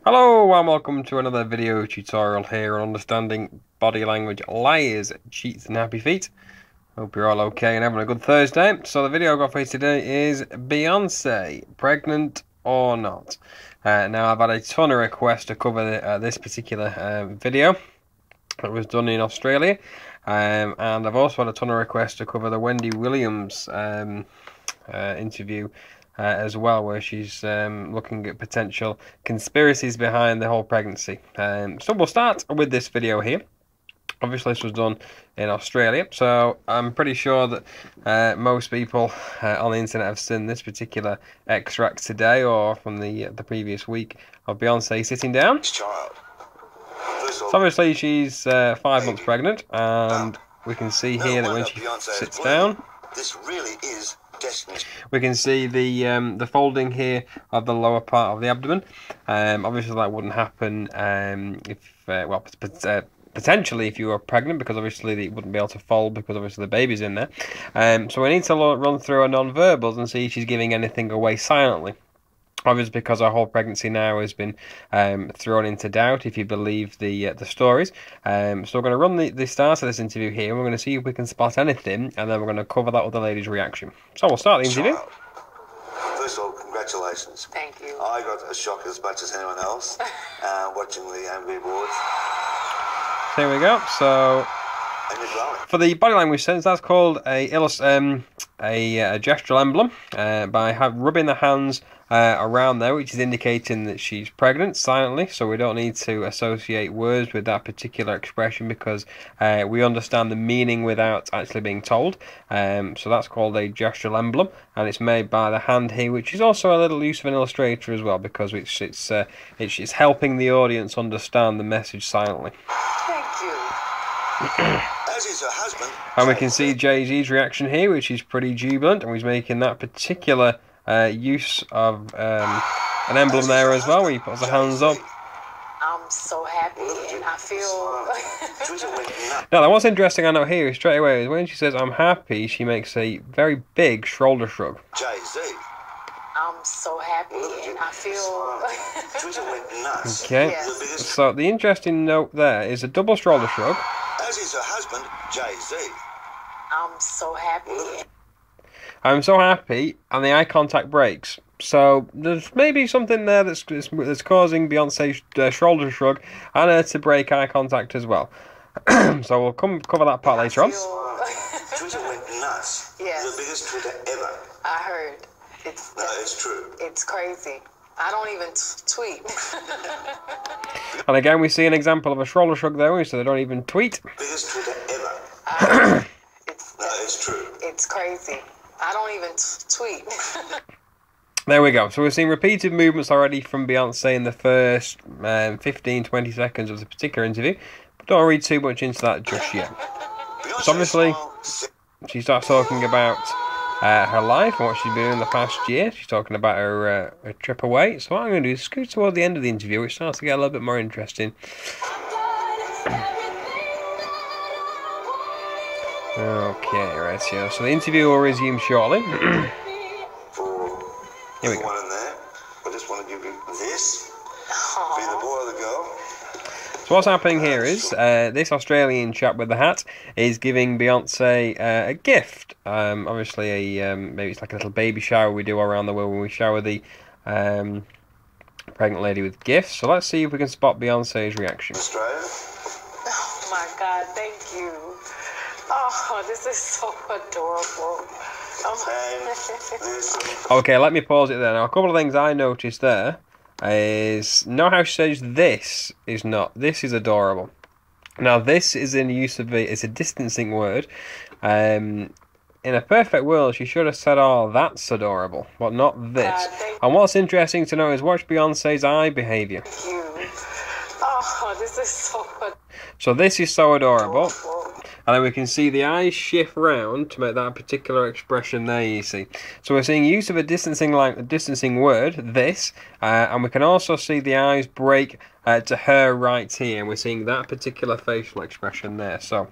Hello and welcome to another video tutorial here on understanding body language, liars, cheats and happy feet. Hope you're all okay and having a good Thursday. So the video I got for you today is Beyonce, pregnant or not? Now I've had a ton of requests to cover this particular video. It was done in Australia, and I've also had a ton of requests to cover the Wendy Williams interview as well, where she's looking at potential conspiracies behind the whole pregnancy. So we'll start with this video here. Obviously this was done in Australia, so I'm pretty sure that most people on the internet have seen this particular extract today or from the previous week of Beyonce sitting down. So obviously she's 5 months pregnant, and we can see here that when she sits down, this really is destiny. We can see the folding here of the lower part of the abdomen. Obviously that wouldn't happen potentially if you were pregnant, because obviously it wouldn't be able to fold because obviously the baby's in there. So we need to run through her non-verbals and see if she's giving anything away silently. Obviously, because our whole pregnancy now has been thrown into doubt, if you believe the stories. So we're going to run the start of this interview here, and we're going to see if we can spot anything, and then we're going to cover that with the lady's reaction. So we'll start the interview. First of all, congratulations. Thank you. I got a shock as much as anyone else watching the MV Awards. Here we go. So for the body language sense, that's called a gestural emblem by rubbing the hands around there, which is indicating that she's pregnant silently. So we don't need to associate words with that particular expression, because we understand the meaning without actually being told. So that's called a gestural emblem, and it's made by the hand here, which is also a little use of an illustrator as well, because it's helping the audience understand the message silently. Thank you. As is her husband. And we can see Jay-Z's reaction here, which is pretty jubilant, and he's making that particular use of an emblem there as well, where he puts the hands up. I'm so happy, and I feel... Now, what's interesting I know here is straight away is when she says "I'm happy," she makes a very big shoulder shrug. Jay-Z. I'm so happy, and I feel... Okay, Yes. so the interesting note there is a double shoulder shrug. As is her husband, Jay-Z. I'm so happy. I'm so happy, and the eye contact breaks. So there's maybe something there that's causing Beyonce's shoulder shrug and her to break eye contact as well. So we'll cover that part later on. Twitter went nuts. Yes. The biggest Twitter ever. I heard. No, it's true. It's crazy. I don't even tweet. And again, we see an example of a shoulder shrug there, so they don't even tweet. Biggest Twitter ever. No, it's true. It's crazy. I don't even tweet. There we go. So we're seeing repeated movements already from Beyonce in the first 15-20 seconds of the particular interview. But don't read too much into that just yet. So obviously, she starts talking about her life and what she's been doing in the past year. She's talking about her trip away. So what I'm going to do is scoot toward the end of the interview, which starts to get a little bit more interesting. Okay, right here. So the interview will resume shortly. Here we go. One in there. I just want to give you this. Be the boy or the girl. So what's happening here is this Australian chap with the hat is giving Beyonce a gift. Obviously, maybe it's like a little baby shower we do around the world when we shower the pregnant lady with gifts. So let's see if we can spot Beyonce's reaction. Australia. Oh my God, thank you. Oh, this is so adorable. Okay, let me pause it there. Now, a couple of things I noticed there is, know how she says this is not, this is adorable. Now, this is in use of it's a distancing word. In a perfect world, she should have said, "Oh, that's adorable," but not this. And what's interesting to know is watch Beyonce's eye behaviour. Oh, this is so adorable. So this is so adorable. And then we can see the eyes shift round to make that particular expression there, you see. So we're seeing use of a distancing word, this, and we can also see the eyes break to her right here, and we're seeing that particular facial expression there. So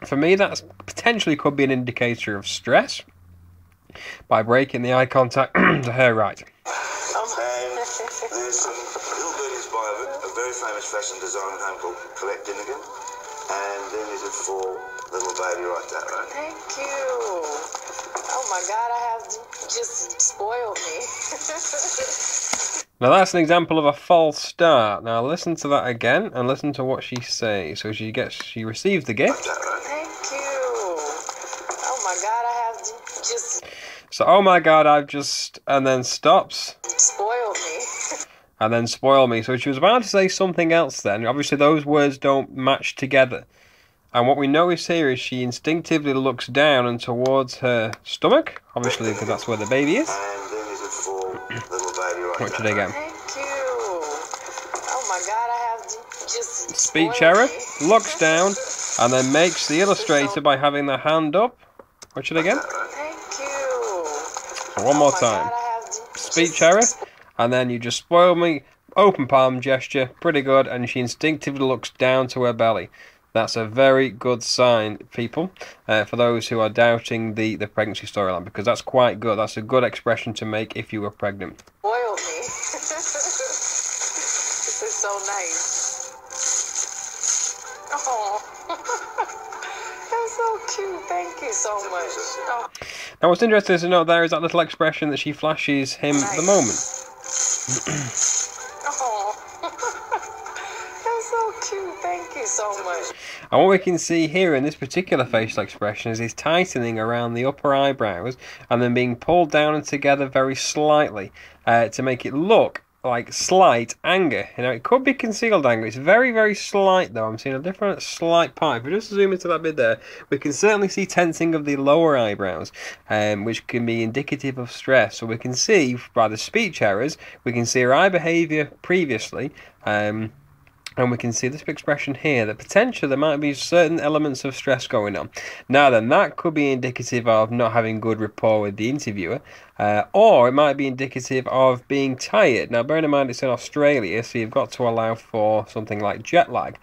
for me, that potentially could be an indicator of stress by breaking the eye contact to her right. This there's some little goodies by a very famous fashion designer home called Colette Dinnigan. And then there's a for little baby right there, right? Thank you. Oh my God, I have just spoiled me. Now that's an example of a false start. Now listen to that again and listen to what she says. So she receives the gift. Like that, right? Thank you. Oh my God, I have just So oh my God, I've just, and then stops. spoiled me. And then spoil me. So she was about to say something else then. Obviously those words don't match together. And what we notice here is she instinctively looks down and towards her stomach. Obviously because that's where the baby is. And then there's a for little baby right What there. should I get? Thank you. Oh my God, I have just Speech spoiled error. me. Looks down and then makes the illustrator by having the hand up. What should I get? Thank you. So one more Oh my time. God, I have Speech error. And then you just spoil me. Open palm gesture. Pretty good. And she instinctively looks down to her belly. That's a very good sign, people, for those who are doubting the pregnancy storyline, because that's quite good. That's a good expression to make if you were pregnant. spoiled me. This is so nice. Oh, that's so cute. Thank you so much. Oh, Now, what's interesting to note there is that little expression that she flashes him at the moment. oh. That's so cute. Thank you so much. And what we can see here in this particular facial expression is his tightening around the upper eyebrows and then being pulled down and together very slightly to make it look like slight anger. You know, it could be concealed anger. It's very, very slight though. I'm seeing a different slight part. If we just zoom into that bit there, we can certainly see tensing of the lower eyebrows, which can be indicative of stress. So we can see by the speech errors, we can see her eye behaviour previously, and we can see this expression here that potentially there might be certain elements of stress going on. Now then, that could be indicative of not having good rapport with the interviewer, or it might be indicative of being tired. Now bearing in mind it's in Australia, so you've got to allow for something like jet lag.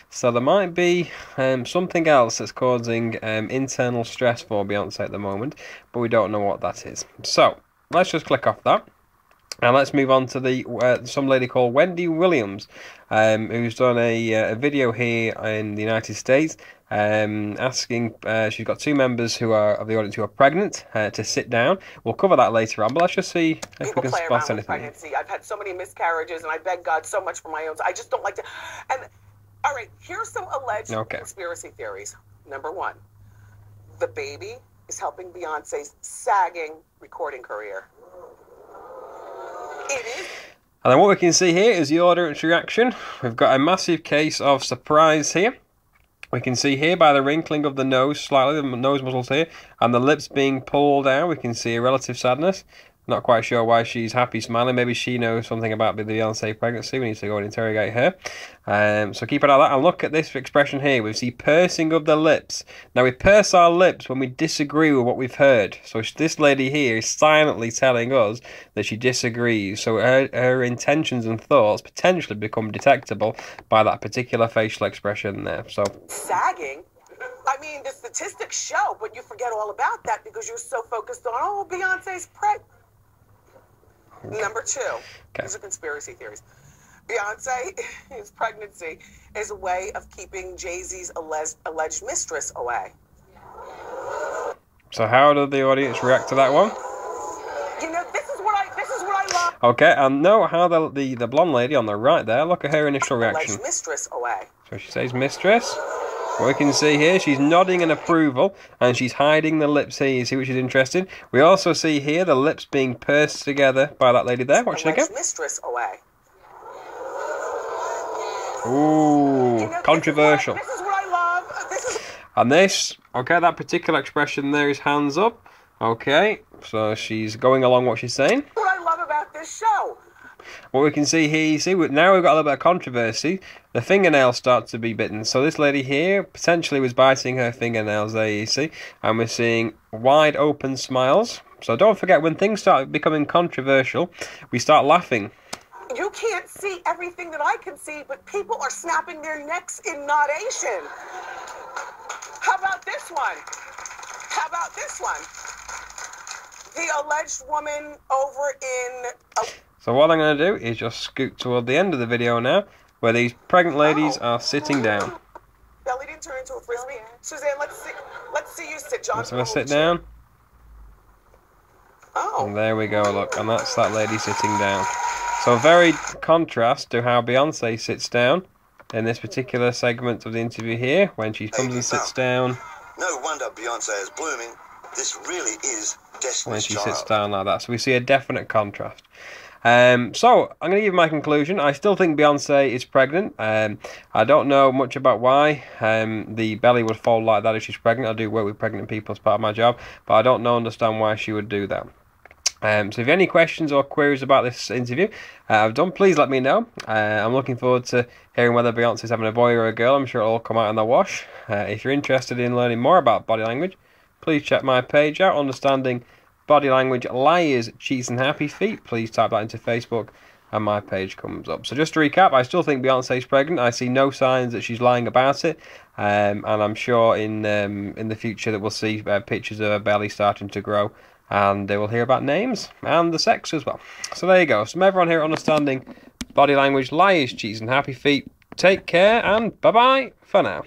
So there might be something else that's causing internal stress for Beyonce at the moment, but we don't know what that is. So let's just click off that. And let's move on to the some lady called Wendy Williams, who's done a video here in the United States, asking. She's got two members of the audience who are pregnant to sit down. We'll cover that later on, but let's just see if we can spot anything. Pregnancy. I've had so many miscarriages, and I beg God so much for my own. I just don't like to. And all right, here's some alleged conspiracy theories. Number one, the baby is helping Beyonce's sagging recording career. It is. And then what we can see here is the audience reaction. We've got a massive case of surprise here. We can see here by the wrinkling of the nose, slightly, the nose muscles here, and the lips being pulled down, we can see a relative sadness. Not quite sure why she's happy smiling. Maybe she knows something about the Beyonce pregnancy. We need to go and interrogate her. So keep an eye on that. And look at this expression here. We see pursing of the lips. Now we purse our lips when we disagree with what we've heard. So this lady here is silently telling us that she disagrees. So her intentions and thoughts potentially become detectable by that particular facial expression there. So sagging. I mean, the statistics show, but you forget all about that because you're so focused on, oh, Beyonce's pregnant. Number two, these are conspiracy theories. Beyonce's pregnancy is a way of keeping Jay-Z's alleged mistress away. So how did the audience react to that one? You know, this is what I love. Okay, and note how the blonde lady on the right there, look at her initial reaction. Alleged mistress away. So she says mistress. What we can see here, she's nodding in approval, and she's hiding the lips here, you see, which is interesting. We also see here the lips being pursed together by that lady there. What should I get? Mistress away. Ooh, you know, controversial. This is what I love. And this, okay, that particular expression there is hands up. Okay, so she's going along what she's saying. What I love about this show. What we can see here, you see, now we've got a little bit of controversy. The fingernails start to be bitten. So this lady here potentially was biting her fingernails there, you see. And we're seeing wide open smiles. So don't forget, when things start becoming controversial, we start laughing. You can't see everything that I can see, but people are snapping their necks in nodation. How about this one? How about this one? The alleged woman over in... So what I'm going to do is just scoot toward the end of the video now, where these pregnant ladies are sitting down. Belly didn't turn into a frisbee. Suzanne, let's see you sit. John, So I'm going to sit down. Oh. And there we go, look, and that's that lady sitting down. So very contrast to how Beyonce sits down in this particular segment of the interview here, when she comes and sits down. No wonder Beyonce is blooming. This really is Destiny's When she Child. sits down like that. So we see a definite contrast. So I'm going to give my conclusion. I still think Beyonce is pregnant. I don't know much about why the belly would fold like that if she's pregnant. I do work with pregnant people as part of my job, but I don't understand why she would do that. So if you have any questions or queries about this interview I've done, please let me know. I'm looking forward to hearing whether Beyonce's having a boy or a girl. I'm sure it'll all come out in the wash. If you're interested in learning more about body language, please check my page out, Understanding Body Language, Liars, Cheats and Happy Feet. Please type that into Facebook and my page comes up. So just to recap, I still think Beyonce's pregnant. I see no signs that she's lying about it. And I'm sure in the future that we'll see pictures of her belly starting to grow. And they will hear about names and the sex as well. So there you go. So from everyone here at Understanding Body Language, Liars, Cheats and Happy Feet, take care and bye-bye for now.